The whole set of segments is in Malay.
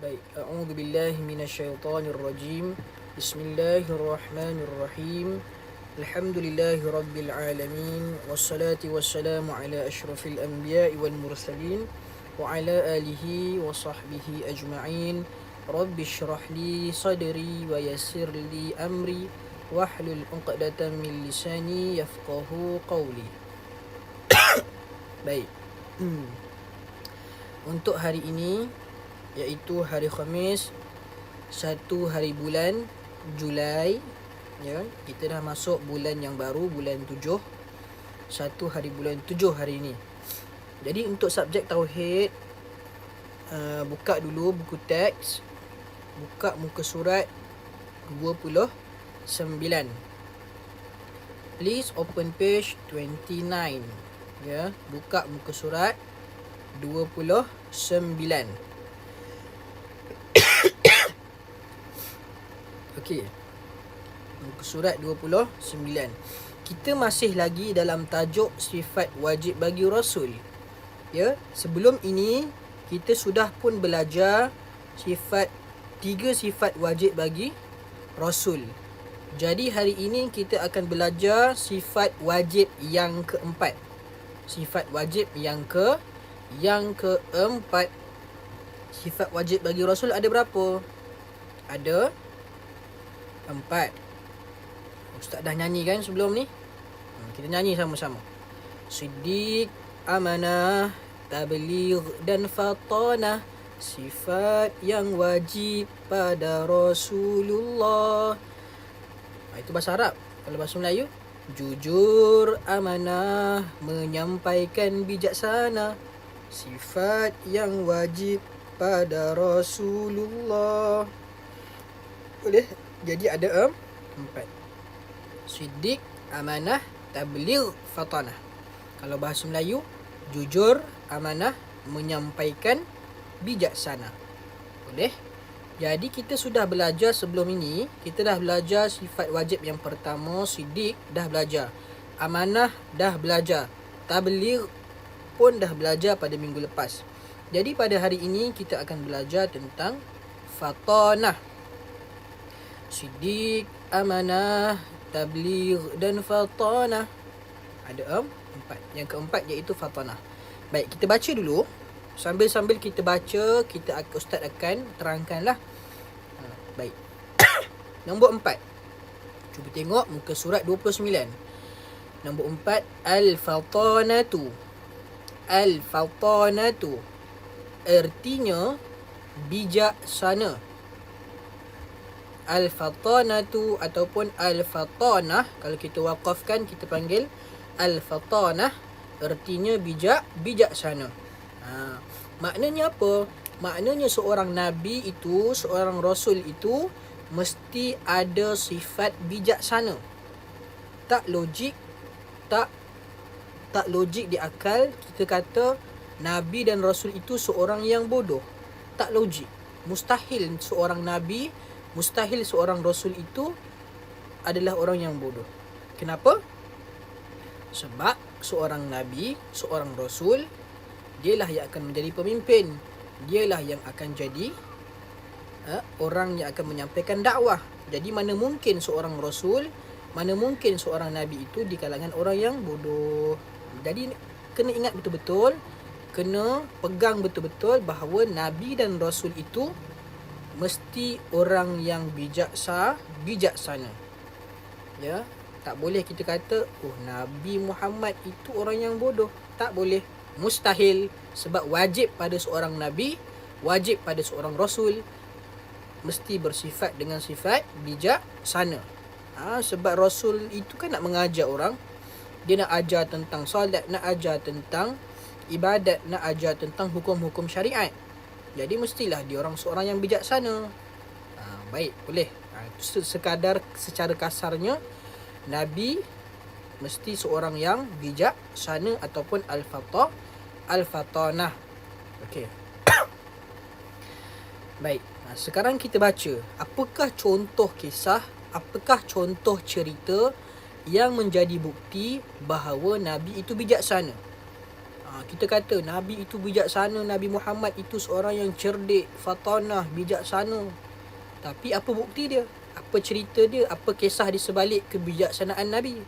Baik, a'udzu billahi minasyaitonir rajim. Bismillahirrahmanirrahim. Alhamdulillahi rabbil alamin wassalatu wassalamu ala asyrafil anbiya'i wal mursalin wa ala alihi wa sahbihi ajma'in. Rabbi shrah li sadri wa yassir li amri wahlul 'uqdatam min lisani yafqahu qawli. Baik. Untuk hari ini, iaitu hari Khamis, 1 hari bulan Julai, ya, kita dah masuk bulan yang baru, bulan 7. 1 hari bulan 7 hari ini. Jadi untuk subjek tauhid, buka dulu buku teks, buka muka surat 29. Please open page 29. Ya, buka muka surat 29. Okey. Muka surat 29. Kita masih lagi dalam tajuk sifat wajib bagi Rasul. Ya, sebelum ini kita sudah pun belajar 3 sifat wajib bagi Rasul. Jadi hari ini kita akan belajar sifat wajib yang keempat. Sifat wajib yang keempat. Sifat wajib bagi Rasul ada berapa? Ada 4. Ustaz dah nyanyi kan sebelum ni? Kita nyanyi sama-sama. Siddiq, amanah, tabligh dan fatanah. Sifat yang wajib pada Rasulullah. Itu bahasa Arab. Kalau bahasa Melayu, jujur, amanah, menyampaikan bijaksana. Sifat yang wajib pada Rasulullah. Boleh? Jadi ada 4. Siddiq, amanah, tabligh, fatanah. Kalau bahasa Melayu, jujur, amanah, menyampaikan bijaksana. Boleh? Jadi kita sudah belajar sebelum ini. Kita dah belajar sifat wajib yang pertama, siddiq, dah belajar. Amanah, dah belajar. Tabligh pun dah belajar pada minggu lepas. Jadi pada hari ini kita akan belajar tentang fatanah. Siddiq, amanah, tabligh dan fatanah. Ada 4. Yang keempat iaitu fatanah. Baik, kita baca dulu. Sambil-sambil kita baca, Ustaz akan terangkanlah. Baik. Nombor 4. Cuba tengok muka surat 29. Nombor 4, al-fatanatu. Al-fatanatu artinya bijaksana. Al-fatanatu ataupun al-fatanah, kalau kita waqafkan kita panggil al-fatanah, artinya bijaksana. Maknanya apa? Maknanya seorang nabi itu, seorang rasul itu mesti ada sifat bijaksana. Tak logik di akal kita kata nabi dan rasul itu seorang yang bodoh. Tak logik. Mustahil seorang nabi, mustahil seorang rasul itu adalah orang yang bodoh. Kenapa? Sebab seorang nabi, seorang rasul, dialah yang akan menjadi pemimpin. Dialah yang akan jadi orang yang akan menyampaikan dakwah. Jadi mana mungkin seorang rasul, mana mungkin seorang nabi itu di kalangan orang yang bodoh. Jadi kena ingat betul-betul, kena pegang betul-betul bahawa nabi dan rasul itu mesti orang yang bijaksana. Ya, tak boleh kita kata Nabi Muhammad itu orang yang bodoh. Tak boleh. Mustahil. Sebab wajib pada seorang nabi, wajib pada seorang rasul mesti bersifat dengan sifat bijaksana. Sebab rasul itu kan nak mengajar orang. Dia nak ajar tentang solat, nak ajar tentang ibadat, nak ajar tentang hukum-hukum syariat. Jadi mestilah dia seorang yang bijaksana. Baik, boleh. Sekadar secara kasarnya, nabi mesti seorang yang bijaksana ataupun al-fatanah. Okey. Baik. Sekarang kita baca, apakah contoh kisah, apakah contoh cerita yang menjadi bukti bahawa nabi itu bijaksana. Kita kata Nabi itu bijaksana, Nabi Muhammad itu seorang yang cerdik, fatanah, bijaksana. Tapi apa bukti dia? Apa cerita dia? Apa kisah di sebalik kebijaksanaan Nabi?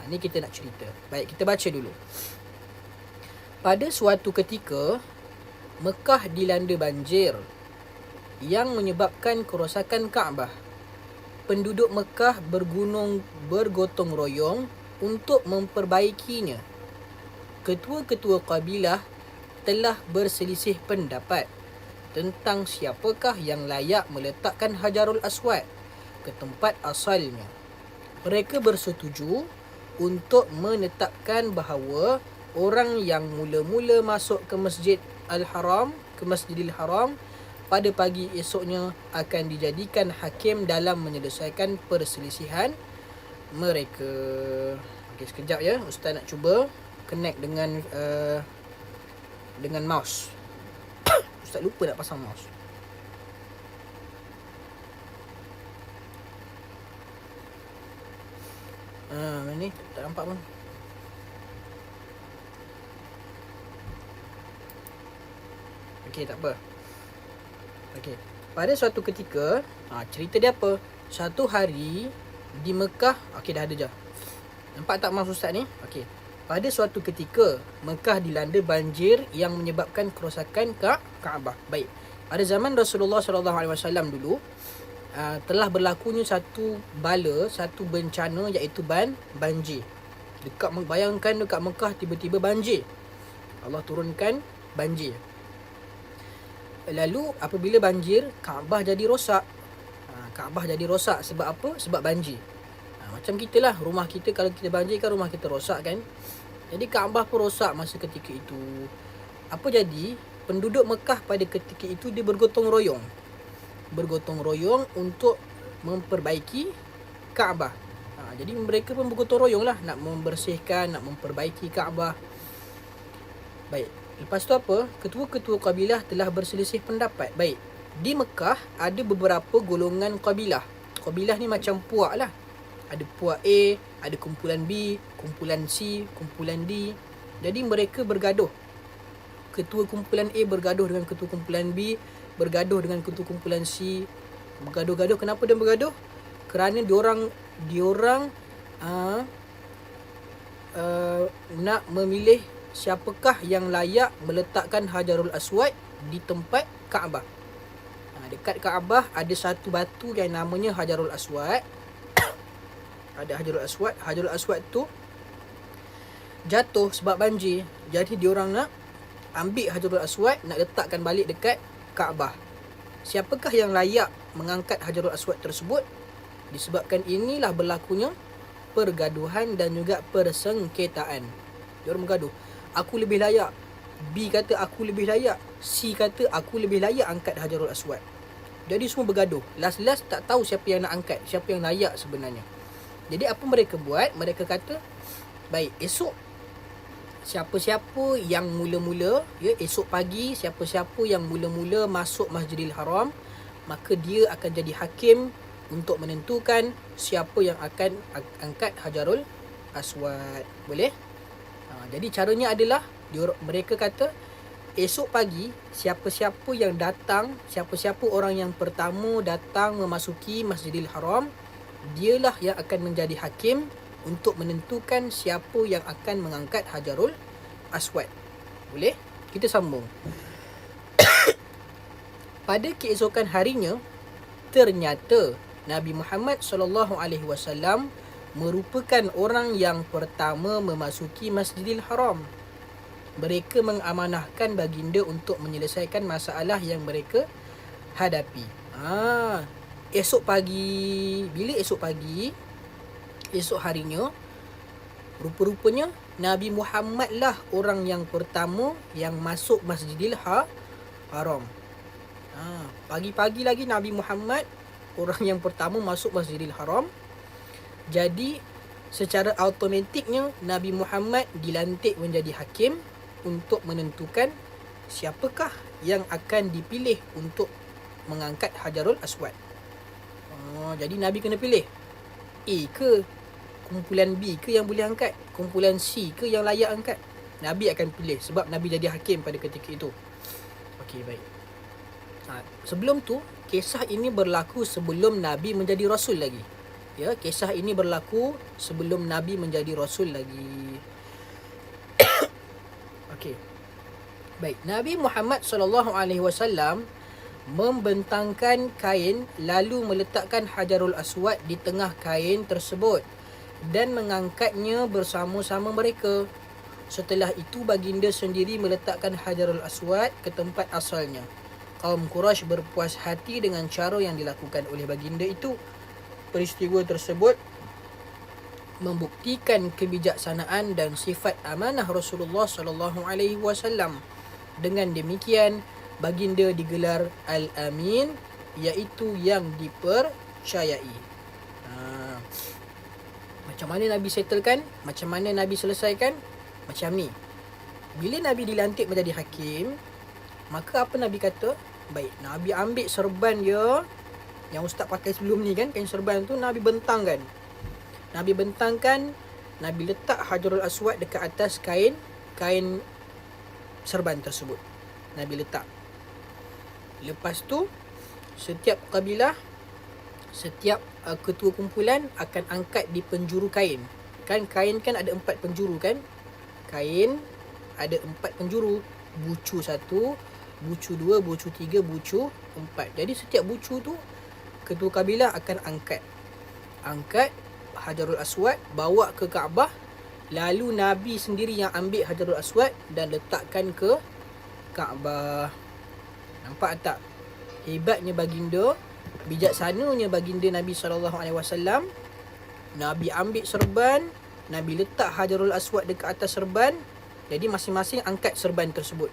Ni kita nak cerita. Baik, kita baca dulu. Pada suatu ketika, Mekah dilanda banjir yang menyebabkan kerosakan Kaabah. Penduduk Mekah bergotong royong untuk memperbaikinya. Ketua-ketua kabilah telah berselisih pendapat tentang siapakah yang layak meletakkan Hajarul Aswad ke tempat asalnya. Mereka bersetuju untuk menetapkan bahawa orang yang mula-mula masuk ke Masjidil Haram pada pagi esoknya akan dijadikan hakim dalam menyelesaikan perselisihan mereka. Okey, sekejap ya. Ustaz nak cuba connect dengan mouse. Ustaz lupa nak pasang mouse. Ni tak nampak pun. Okey, tak apa. Okey. Pada suatu ketika, cerita dia apa? Satu hari di Mekah, okey dah ada je. Nampak tak mouse Ustaz ni? Okey. Pada suatu ketika, Mekah dilanda banjir yang menyebabkan kerosakan Kaabah. Baik. Pada zaman Rasulullah SAW dulu, telah berlakunya satu bencana iaitu banjir. Bayangkan dekat Mekah tiba-tiba banjir. Allah turunkan banjir. Lalu apabila banjir, Kaabah jadi rosak. Kaabah jadi rosak sebab apa? Sebab banjir. Macam kita lah, rumah kita kalau kita banjir kan rumah kita rosak kan. Jadi Kaabah pun rosak masa ketika itu. Apa jadi? Penduduk Mekah pada ketika itu dia bergotong royong untuk memperbaiki Kaabah. Jadi mereka pun bergotong royong lah nak membersihkan, nak memperbaiki Kaabah. Baik. Lepas tu apa? Ketua-ketua kabilah telah berselisih pendapat. Baik. Di Mekah ada beberapa golongan kabilah. Kabilah ni macam puak lah. Ada puak A, ada kumpulan B, kumpulan C, kumpulan D. Jadi mereka bergaduh. Ketua kumpulan A bergaduh dengan ketua kumpulan B, bergaduh dengan ketua kumpulan C. Bergaduh-gaduh. Kenapa dia bergaduh? Kerana diorang nak memilih siapakah yang layak meletakkan Hajarul Aswad di tempat Kaabah. Dekat Kaabah ada satu batu yang namanya Hajarul Aswad. Ada Hajarul Aswad. Hajarul Aswad tu jatuh sebab banjir. Jadi diorang nak ambil Hajarul Aswad, nak letakkan balik dekat Kaabah. Siapakah yang layak mengangkat Hajarul Aswad tersebut? Disebabkan inilah berlakunya pergaduhan dan juga persengketaan. Diorang bergaduh. Aku lebih layak. B kata aku lebih layak. C kata aku lebih layak angkat Hajarul Aswad. Jadi semua bergaduh. Last tak tahu siapa yang nak angkat, siapa yang layak sebenarnya. Jadi apa mereka buat? Mereka kata, baik, esok siapa-siapa yang mula-mula, esok pagi siapa-siapa yang mula-mula masuk Masjidil Haram, maka dia akan jadi hakim untuk menentukan siapa yang akan angkat Hajarul Aswad. Boleh? Jadi caranya adalah mereka kata esok pagi siapa-siapa yang datang, siapa-siapa orang yang pertama datang memasuki Masjidil Haram, dialah yang akan menjadi hakim untuk menentukan siapa yang akan mengangkat Hajarul Aswad. Boleh? Kita sambung. Pada keesokan harinya, ternyata Nabi Muhammad SAW merupakan orang yang pertama memasuki Masjidil Haram. Mereka mengamanahkan baginda untuk menyelesaikan masalah yang mereka hadapi. Esok pagi, esok harinya, rupa-rupanya Nabi Muhammad lah orang yang pertama yang masuk Masjidil Haram. Pagi-pagi lagi Nabi Muhammad orang yang pertama masuk Masjidil Haram. Jadi secara automatiknya Nabi Muhammad dilantik menjadi hakim untuk menentukan siapakah yang akan dipilih untuk mengangkat Hajarul Aswad. Jadi Nabi kena pilih, A ke kumpulan B ke yang boleh angkat, kumpulan C ke yang layak angkat. Nabi akan pilih sebab Nabi jadi hakim pada ketika itu. Okey, baik. Sebelum tu, kisah ini berlaku sebelum Nabi menjadi Rasul lagi. Ya, kisah ini berlaku sebelum Nabi menjadi Rasul lagi. Okey. Baik, Nabi Muhammad SAW membentangkan kain lalu meletakkan Hajarul Aswad di tengah kain tersebut dan mengangkatnya bersama-sama mereka. Setelah itu baginda sendiri meletakkan Hajarul Aswad ke tempat asalnya. Kaum Quraisy berpuas hati dengan cara yang dilakukan oleh baginda itu. Peristiwa tersebut membuktikan kebijaksanaan dan sifat amanah Rasulullah SAW. Dengan demikian, baginda digelar Al-Amin, iaitu yang dipercayai. Macam mana Nabi settlekan? Macam mana Nabi selesaikan? Macam ni. Bila Nabi dilantik menjadi hakim, maka apa Nabi kata? Baik, Nabi ambil serban dia yang ustaz pakai sebelum ni kan, kain serban tu Nabi bentangkan. Nabi letak Hajarul Aswad dekat atas kain serban tersebut. Nabi letak. Lepas tu setiap kabilah, setiap ketua kumpulan akan angkat di penjuru kain. Kan kain kan ada 4 penjuru kan? Kain ada 4 penjuru. Bucu 1, bucu 2, bucu 3, bucu 4. Jadi setiap bucu tu ketua kabilah akan angkat Hajarul Aswad, bawa ke Kaabah. Lalu Nabi sendiri yang ambil Hajarul Aswad dan letakkan ke Kaabah. Nampak tak? Hebatnya baginda, bijaksananya baginda Nabi SAW. Nabi ambil serban, Nabi letak Hajarul Aswad dekat atas serban. Jadi masing-masing angkat serban tersebut.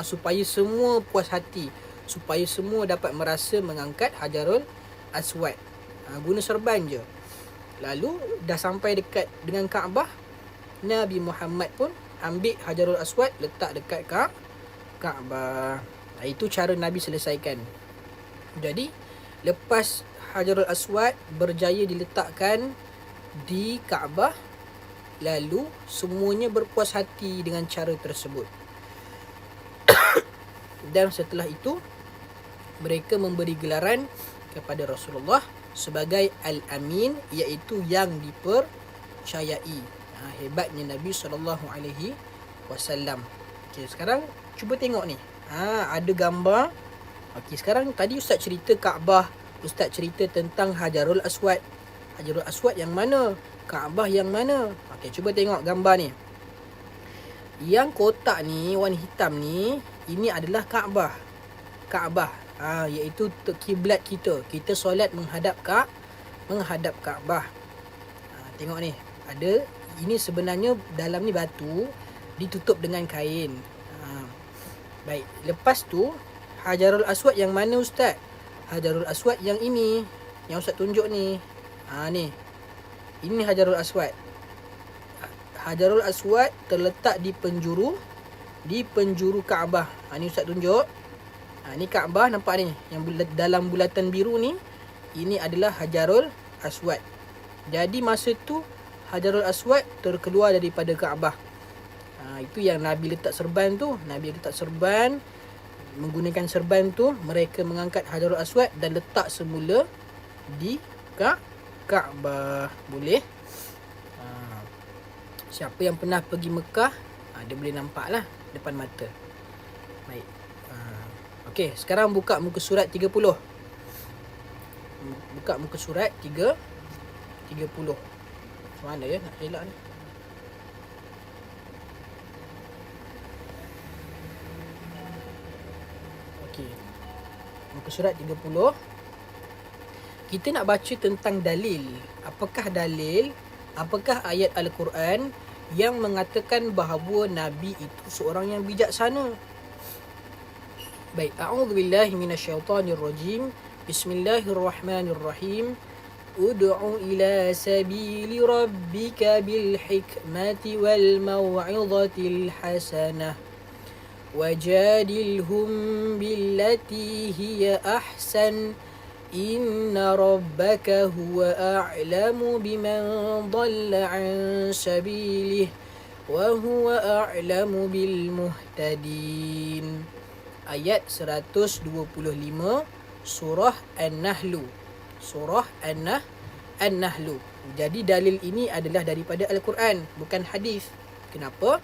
Supaya semua puas hati, supaya semua dapat merasa mengangkat Hajarul Aswad. Guna serban je. Lalu dah sampai dekat dengan Kaabah, Nabi Muhammad pun ambil Hajarul Aswad, letak dekat Kaabah. Itu cara Nabi selesaikan. Jadi lepas Hajarul Aswad berjaya diletakkan di Kaabah, lalu semuanya berpuas hati dengan cara tersebut. Dan setelah itu mereka memberi gelaran kepada Rasulullah sebagai Al-Amin, iaitu yang dipercayai. Hebatnya Nabi SAW. Okey, sekarang cuba tengok ni. Ada gambar. Okey, sekarang tadi Ustaz cerita Kaabah, Ustaz cerita tentang Hajarul Aswad. Hajarul Aswad yang mana? Kaabah yang mana? Okey, cuba tengok gambar ni. Yang kotak ni, warna hitam ni, ini adalah Kaabah. Iaitu kiblat kita. Kita solat menghadap Kaabah. Tengok ni. Ini sebenarnya dalam ni batu ditutup dengan kain. Baik, lepas tu Hajarul Aswad yang mana Ustaz? Hajarul Aswad yang ini, yang Ustaz tunjuk ni. Ni. Ini Hajarul Aswad. Hajarul Aswad terletak di penjuru Kaabah. Ni Ustaz tunjuk. Ni Kaabah, nampak ni yang dalam bulatan biru ni. Ini adalah Hajarul Aswad. Jadi masa tu Hajarul Aswad terkeluar daripada Kaabah. Itu yang Nabi letak serban tu. Nabi letak serban, menggunakan serban tu mereka mengangkat Hajarul Aswad dan letak semula di Kaabah. Boleh? Siapa yang pernah pergi Mekah, dia boleh nampak lah depan mata. Baik. Okey, sekarang buka muka surat 30. Buka muka surat 30. Mana ya nak elak ni? Okey. Muka surat 30. Kita nak baca tentang dalil. Apakah ayat Al-Quran yang mengatakan bahawa Nabi itu seorang yang bijaksana? Baik, a'udzubillahi minasyaitonirrajim. Bismillahirrahmanirrahim. Ud'u ila sabili rabbika bil hikmati wal maw'izatil hasanah wajadilhum billati hiya ahsan inna rabbaka huwa a'lamu biman dhalla an sabilihi wa huwa a'lamu bil muhtadin. Ayat 125 surah An-Nahlu. Surah An-Nahlu. Jadi dalil ini adalah daripada Al-Quran, bukan hadis. Kenapa?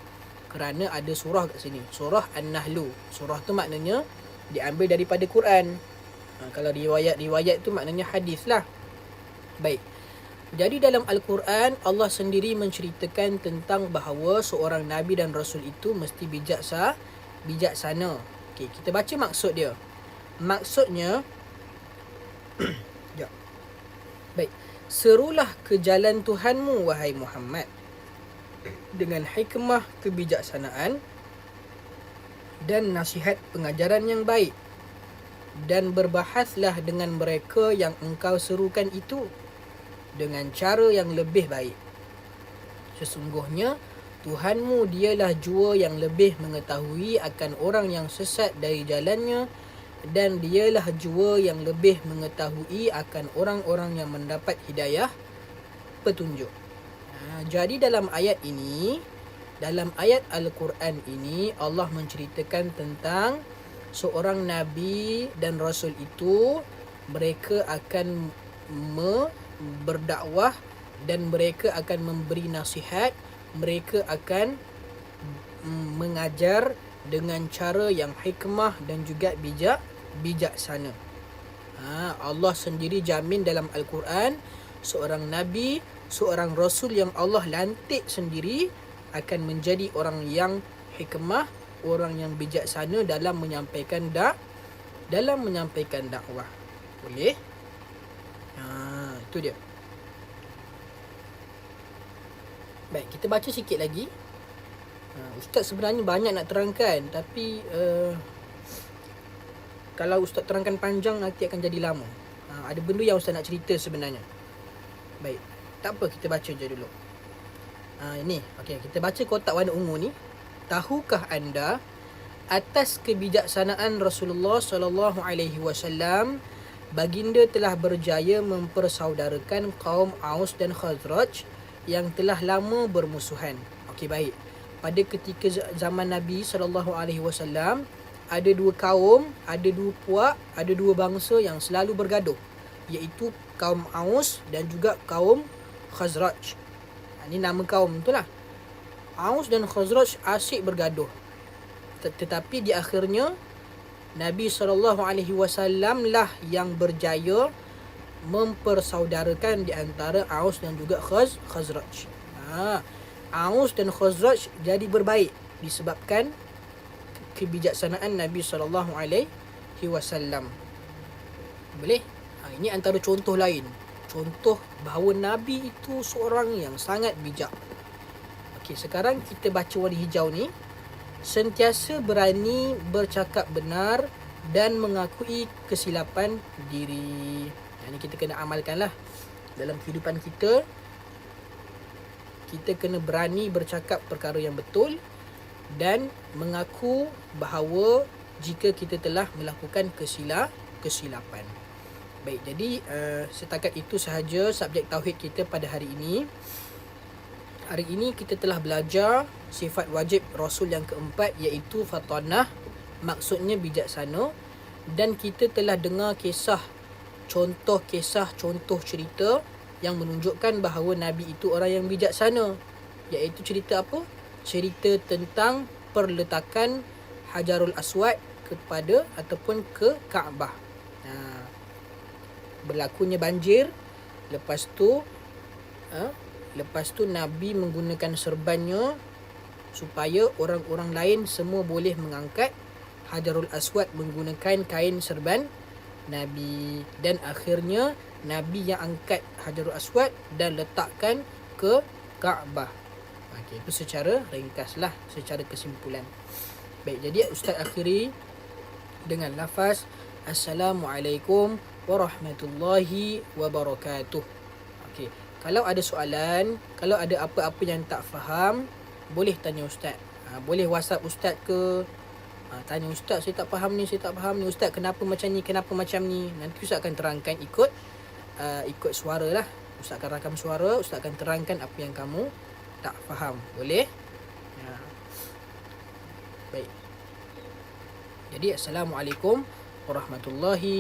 Kerana ada surah kat sini, surah An-Nahlu. Surah tu maknanya diambil daripada Quran. Kalau riwayat tu maknanya hadis lah. Baik. Jadi dalam Al-Quran, Allah sendiri menceritakan tentang bahawa seorang Nabi dan Rasul itu mesti bijaksana. Okay, kita baca maksud dia. Maksudnya, ya. Baik. Serulah ke jalan Tuhanmu, wahai Muhammad, dengan hikmah kebijaksanaan dan nasihat pengajaran yang baik, dan berbahaslah dengan mereka yang engkau serukan itu dengan cara yang lebih baik. Sesungguhnya Tuhanmu dialah jua yang lebih mengetahui akan orang yang sesat dari jalannya, dan dialah jua yang lebih mengetahui akan orang-orang yang mendapat hidayah petunjuk. Jadi dalam ayat ini, dalam ayat Al-Quran ini, Allah menceritakan tentang seorang Nabi dan Rasul itu, mereka akan berdakwah dan mereka akan memberi nasihat, mereka akan mengajar dengan cara yang hikmah dan juga bijaksana. Allah sendiri jamin dalam Al-Quran, seorang Nabi, seorang Rasul yang Allah lantik sendiri akan menjadi orang yang hikmah, orang yang bijaksana dalam menyampaikan dakwah. Boleh? Itu dia. Baik, kita baca sikit lagi. Ustaz sebenarnya banyak nak terangkan, tapi kalau Ustaz terangkan panjang nanti akan jadi lama. Ada benda yang Ustaz nak cerita sebenarnya. Baik, tak apa, kita baca je dulu. Ini, okey, kita baca kotak warna ungu ni. Tahukah anda atas kebijaksanaan Rasulullah sallallahu alaihi wasallam, baginda telah berjaya mempersaudarakan kaum Aus dan Khazraj yang telah lama bermusuhan. Okey, baik. Pada ketika zaman Nabi sallallahu alaihi wasallam, ada dua kaum, ada dua puak, ada dua bangsa yang selalu bergaduh, iaitu kaum Aus dan juga kaum Khazraj. Ini nama kaum tu lah. Aus dan Khazraj asyik bergaduh. Tetapi di akhirnya Nabi SAW lah yang berjaya mempersaudarakan di antara Aus dan juga Khazraj. Aus dan Khazraj jadi berbaik disebabkan kebijaksanaan Nabi SAW. Boleh? Ini antara contoh lain. Contoh bahawa Nabi itu seorang yang sangat bijak. Okey, sekarang kita baca warna hijau ni. Sentiasa berani bercakap benar dan mengakui kesilapan diri. Ini kita kena amalkanlah dalam kehidupan kita. Kita kena berani bercakap perkara yang betul dan mengaku bahawa jika kita telah melakukan kesilapan. Baik, jadi setakat itu sahaja subjek tauhid kita pada hari ini. Hari ini kita telah belajar sifat wajib Rasul yang keempat, iaitu fatanah, maksudnya bijaksana. Dan kita telah dengar contoh cerita yang menunjukkan bahawa Nabi itu orang yang bijaksana. Iaitu cerita apa? Cerita tentang perletakan Hajarul Aswad kepada ataupun ke Kaabah. Berlakunya banjir, lepas tu Nabi menggunakan serbannya supaya orang-orang lain semua boleh mengangkat Hajarul Aswad menggunakan kain serban Nabi. Dan akhirnya Nabi yang angkat Hajarul Aswad dan letakkan ke Kaabah. Okey, itu secara ringkaslah, secara kesimpulan. Baik, jadi Ustaz akhiri dengan lafaz Assalamualaikum warahmatullahi wabarakatuh. Okey, kalau ada soalan, kalau ada apa-apa yang tak faham, boleh tanya Ustaz. Boleh WhatsApp Ustaz ke, tanya Ustaz, saya tak faham ni, Ustaz kenapa macam ni, Nanti Ustaz akan terangkan ikut suara lah. Ustaz akan rakam suara, Ustaz akan terangkan apa yang kamu tak faham. Boleh? Baik. Jadi assalamualaikum warahmatullahi